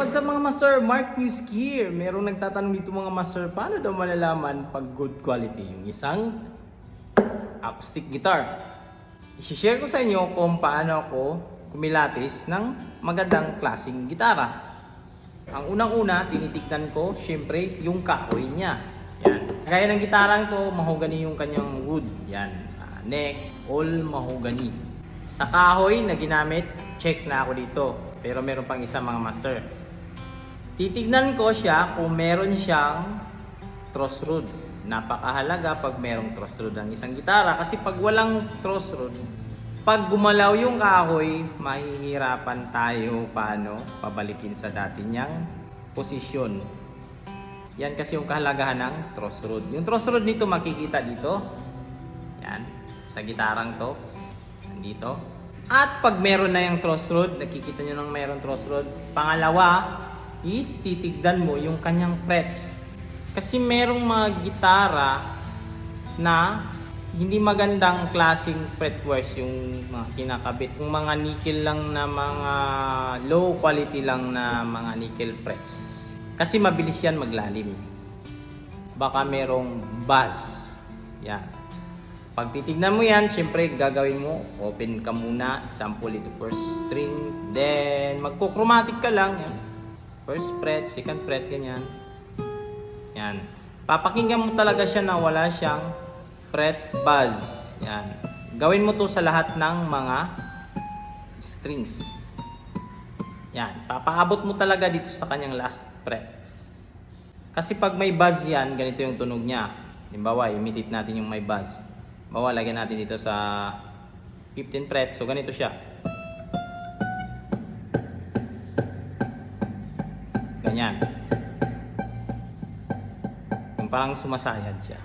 what's up mga master? Mark Music here. Merong nagtatanong dito mga master, paano daw malalaman pag good quality yung isang acoustic guitar? I-share ko sa inyo kung paano ako kumilatis ng magandang klaseng gitara. Ang unang-una, tinitignan ko, syempre, yung kahoy niya. Yan. Gaya ng gitarang to, mahogany yung kanyang wood. Yan. Neck, all mahogany. Sa kahoy na ginamit, check na ako dito. Pero meron pang isa mga master. Titignan ko siya kung meron siyang truss rod. Napakahalaga pag merong truss rod ang isang gitara. Kasi pag walang truss rod, pag gumalaw yung kahoy, mahihirapan tayo paano pabalikin sa dati niyang posisyon. Yan kasi yung kahalagahan ng truss rod. Yung truss rod nito makikita dito. Yan, sa gitarang to. Nandito. At pag meron na yung truss rod, nakikita nyo nang meron truss rod. Pangalawa is titignan mo yung kanyang frets. Kasi merong mga gitara na hindi magandang klaseng fretworks yung mga kinakabit. Yung mga nickel lang na mga low quality lang na mga nickel frets. Kasi mabilis yan maglalim. Baka merong buzz. Yan. Pag titignan mo yan, syempre gagawin mo, open ka muna, example ito first string, then magko-chromatic ka lang, yan. First fret, second fret, ganyan. Yan. Papakinggan mo talaga siya na wala siyang fret buzz. Yan. Gawin mo to sa lahat ng mga strings. Yan. Papaabot mo talaga dito sa kanyang last fret. Kasi pag may buzz yan, ganito yung tunog niya. Halimbawa, imitate natin yung may buzz. Bawa, lagyan natin dito sa 15 fret. So, ganito siya. Ganyan. Yung parang sumasayad siya.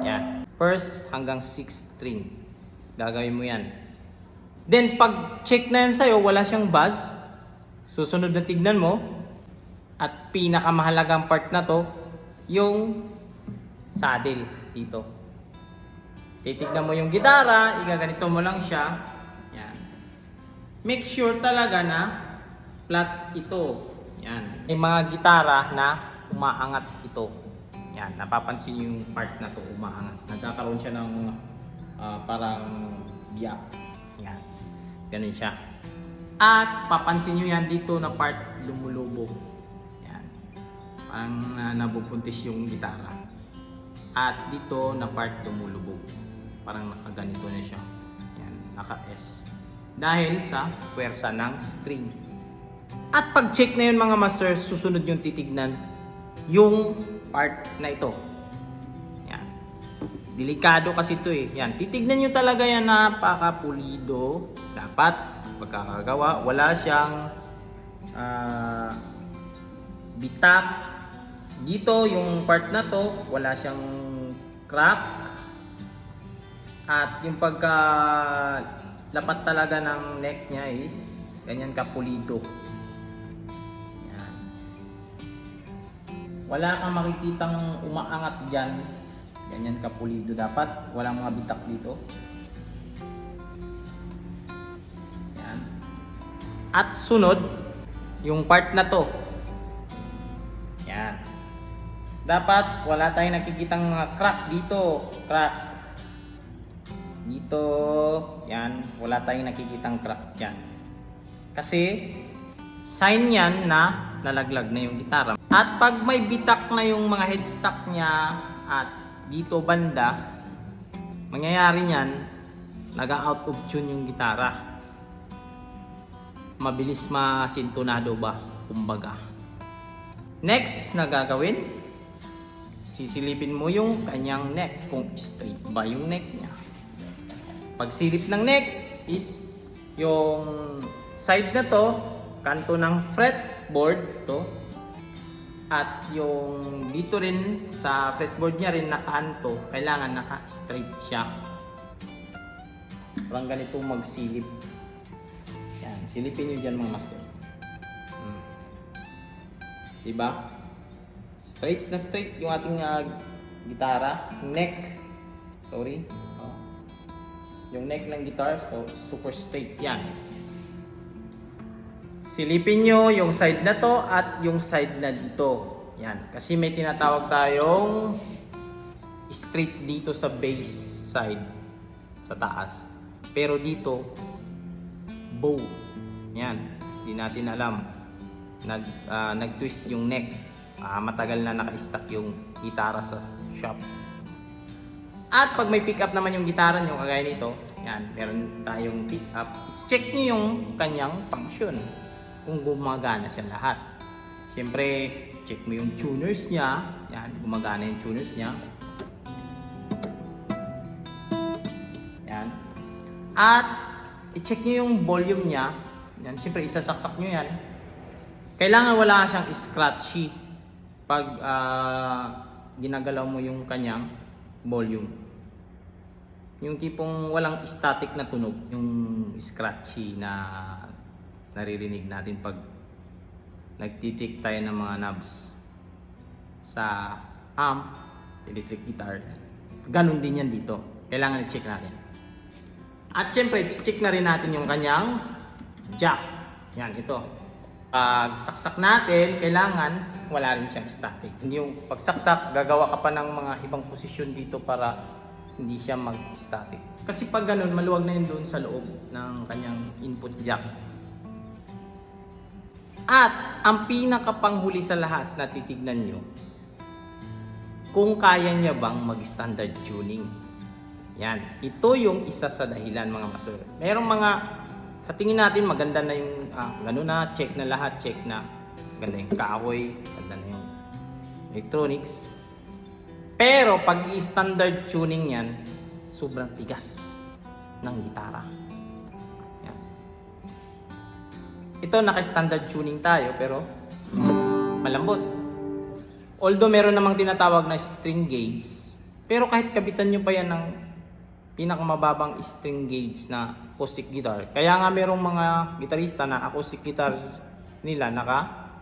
Yan. First hanggang 6th string. Gagawin mo yan. Then, pag check na yan sa'yo, wala siyang buzz. Susunod na tignan mo. At pinakamahalagang part na to, yung saddle dito. Titignan mo yung gitara, igaganito mo lang siya. Yan. Make sure talaga na flat ito. Yan. May mga gitara na umaangat ito. Yan. Napapansin yung part na to umaangat. Nagkakaroon siya ng parang biyak. Yan. Ganun siya. At papansin nyo yan dito na part lumulubog. Ang nabupuntis yung gitara. At dito na part lumulubog. Parang nakaganito na siya. Yan, naka-S. Dahil sa puwersa ng string. At pag check na yun mga master, susunod yung titignan yung part na ito. Yan. Delikado kasi ito eh. Yan, titignan nyo talaga yan, napaka-pulido. Dapat pagkakagawa, wala siyang bitak. Dito, yung part na to, wala siyang crack. At yung pagka lapat talaga ng neck niya is ganyan kapulido. Yan. Wala kang makikitang umaangat dyan. Ganyan kapulido dapat. Walang mga bitak dito. Yan. At sunod, yung part na to. Yan. Dapat wala tayong nakikitang mga crack dito. Crack. Dito. Yan. Wala tayong nakikitang crack dyan. Kasi sign yan na nalaglag na yung gitara. At pag may bitak na yung mga headstock niya at dito banda, mangyayari niyan, nag-out of tune yung gitara. Mabilis masintonado ba? Kumbaga. Next na gagawin, sisilipin mo yung kanyang neck kung straight ba yung neck niya. Pag silip ng neck is yung side na to, kanto ng fretboard to, at yung dito rin sa fretboard niya rin na kanto, kailangan naka-straight siya. Parang ganito magsilip. Yan, silipin nyo dyan mga master. Diba? Straight na straight yung ating gitara. Neck. Sorry. yung neck ng guitar. So, super straight yan. Silipin nyo yung side na to at yung side na dito. Yan. Kasi may tinatawag tayong straight dito sa bass side. Sa taas. Pero dito, bow. Yan. Hindi natin alam. Nag-twist yung neck. Matagal na naka-stack yung gitara sa shop. At pag may pick up naman yung gitara nyo, kagaya nito, yan, meron tayong pick up. Check nyo yung kanyang function. Kung gumagana siya lahat. Siyempre, check mo yung tuners niya. Yan, gumagana yung tuners niya. Yan. At, i-check nyo yung volume niya. Yan, siyempre, isasaksak nyo yan. Kailangan wala siyang scratchy pag ginagalaw mo yung kanyang volume. Yung tipong walang static na tunog, yung scratchy na naririnig natin pag nagtitik tayo ng mga knobs sa amp, electric guitar. Ganon din yan dito. Kailangan i-check natin. At syempre, check na rin natin yung kanyang jack. Yan, ito. Pag saksak natin, kailangan wala rin siyang static. Hindi yung pagsaksak, gagawa ka pa ng mga ibang posisyon dito para hindi siya mag-static. Kasi pag ganun, maluwag na yun doon sa loob ng kanyang input jack. At ang pinakapanghuli sa lahat na titignan nyo, kung kaya niya bang mag-standard tuning. Yan. Ito yung isa sa dahilan mga master. Merong mga, sa tingin natin maganda na yung, gano'n na, check na lahat, check na. Maganda yung kahoy, maganda na yung electronics. Pero pag i-standard tuning yan, sobrang tigas ng gitara. Ito naka-standard tuning tayo pero malambot. Although meron namang tinatawag na string gauge, pero kahit kabitan nyo pa yan ng pinakamababang string gauge na acoustic guitar. Kaya nga merong mga gitarista na acoustic guitar nila naka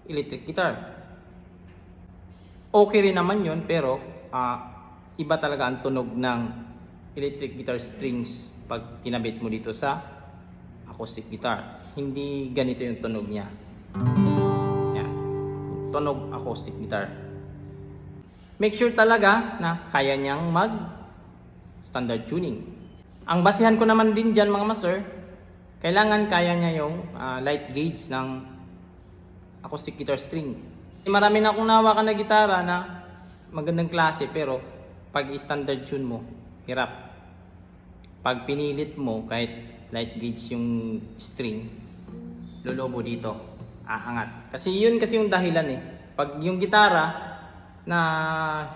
electric guitar. Okay rin naman yun pero iba talaga ang tunog ng electric guitar strings pag kinabit mo dito sa acoustic guitar. Hindi ganito yung tunog niya. Yan. Tunog acoustic guitar. Make sure talaga na kaya niyang mag standard tuning. Ang basehan ko naman din dyan mga master, kailangan kaya niya yung light gauge ng acoustic guitar string. Marami na akong nawakan na gitara na magandang klase pero pag i-standard tune mo, hirap. Pag pinilit mo kahit light gauge yung string, lolobo dito, aangat. Kasi yun kasi yung dahilan eh. Pag yung gitara na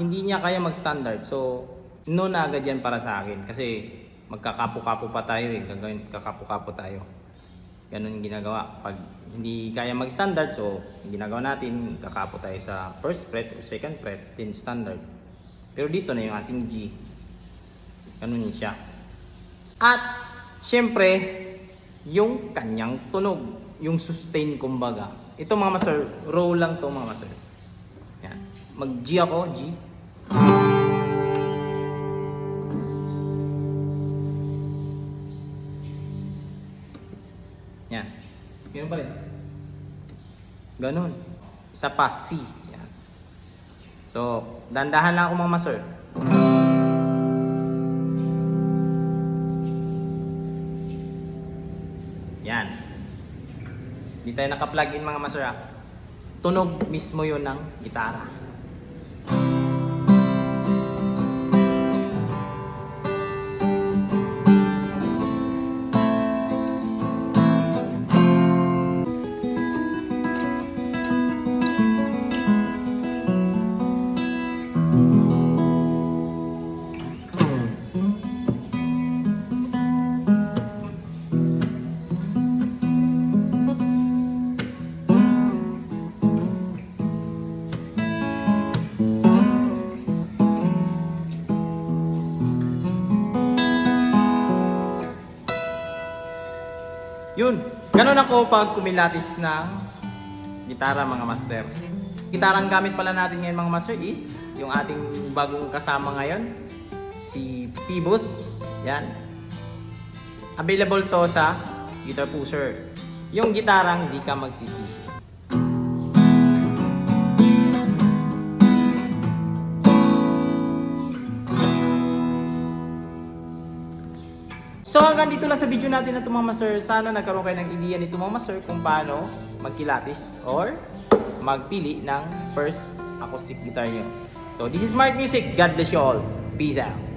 hindi niya kaya mag-standard, so no na agad yan para sa akin. Kasi magkakapo-kapo pa tayo eh. Gagawin, kakapo-kapo tayo. Ganun yung ginagawa. Pag hindi kaya mag-standard, so yung ginagawa natin, kakapo tayo sa first fret o second fret, then standard. Pero dito na yung ating G. Ganun yun siya. At syempre, yung kanyang tunog, yung sustain kumbaga. Ito mga master, row lang to mga master. Yan. Mag-G ako, G. Yan. Ganun pa rin. Ganun. Isa pa, C. Yan. So, dandahan lang ako mga master. Yan. Hindi tayo naka-plug in mga master ha. Tunog mismo yun ng gitara. Yun, ganun ako pag kumilatis ng gitara mga master. Gitarang gamit pala natin ngayon mga master is yung ating bagong kasama ngayon, si Phoebus. Yan. Available to sa Guitar Pusher. Yung gitarang di ka magsisisi. So hanggang dito lang sa video natin na ito mga master. Sana nagkaroon kayo ng ideya nito mga master kung paano magkilatis or magpili ng first acoustic guitar nyo. So this is Smart Music. God bless you all. Peace out.